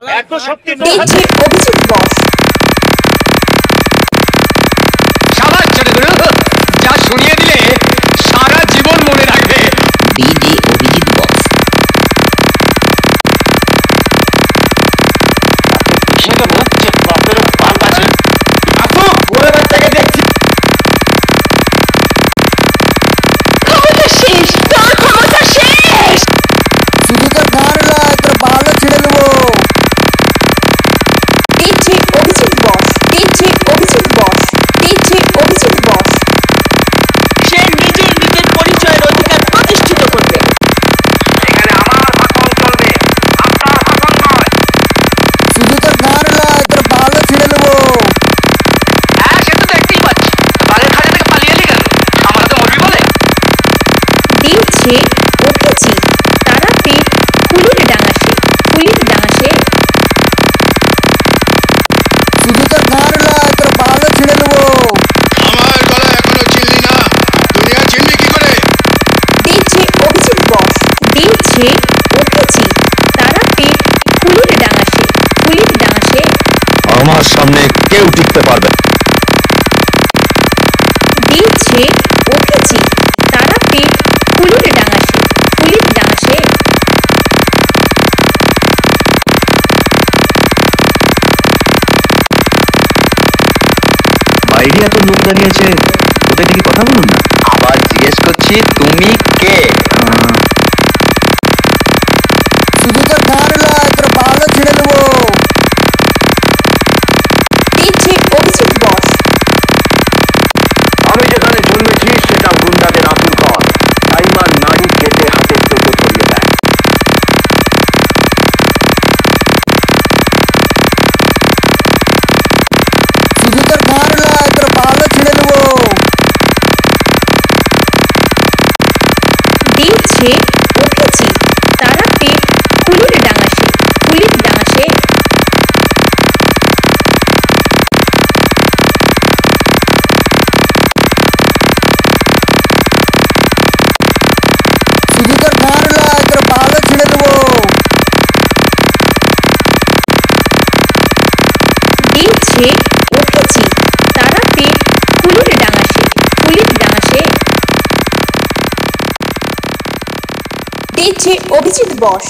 এত শক্তি দিচ্ছে অভিজিৎ বস। সাবাস ছোটগুলো, যা শুনিয়ে দিলে সারা জীবন মনে রাখবে। ডিজে অভিজিৎ বস। কিসের হচ্ছে বাপেরও পাল আছে। আসো ওরে বাচ্চাকে দেখছি। ক্ষমতা শেষ, তোর ক্ষমতা শেষ। শুধু তোর গান লয়, তোর বালও ছিঁড়ে নেবো। দিচ্ছে অভিজিৎ বস, দিচ্ছে অভিজিৎ বস, দিচ্ছে অভিজিৎ বস। সে নিজের পরিচয়ের অধিকার প্রতিষ্ঠিত করবে। এখানে আমার ভাষণ চলবে, আপনার ভাষণ নয়। শুধু তোর গান লয়, তোর বালও ছিঁড়ে নেবো। হ্যাঁ, সে তো দেখতেই পাচ্ছি। বাঘের খাঁচা থেকে পালিয়ে এলি কেন? আমার তো মরবি বলে। দিচ্ছে অভিজিৎ তারাপীঠ ফুলের ডাঙাসে, ফুলের ডাঙাসে। শুধু তোর গান লয়, তোর বালও ছিঁড়ে নেবো। আমার গলা এখনো চিনলি না, দুনিয়া চিনবি কি করে? দিচ্ছে অভিজিৎ বস, দিচ্ছে অভিজিৎ তারাপীঠ ফুলের ডাঙাসে, ফুলের ডাঙাসে। আমার সামনে কেউ টিকতে পারবে না। দিচ্ছে অভিজিৎ তারাপীঠ ফুলের ডাঙাসে, ফুলের ডাঙাসে। বাইরে এত লোক দাঁড়িয়ে আছে, ওদের দিকে কথা বলুন না। আবার জিজ্ঞেস করছি, তুমি কে? শুধু তোর গান লয়, তোর বালও ছিঁড়ে নেবো। দিচ্ছে অভিজিৎ বস। আমি যেখানে জন্মেছি সেটা গুন্ডাদের আতুর ঘর। টাইমার নারী কেটে হাতের পেটো ধরিয়ে দেয়। শুধু তোর গান লয়, তোর বালও ছিঁড়ে নেবো। দিচ্ছে অভিজিৎ তারাপীঠ ফুলের ডাঙাসে, ফুলের ডাঙাসে। শুধু তোর গান লয়, তোর বালও ছিঁড়ে নেবো। দিচ্ছে অভিজিৎ তারাপীঠ ফুলের ডাঙাসে, ফুলের ডাঙাসে। দিচ্ছে অভিজিৎ বস।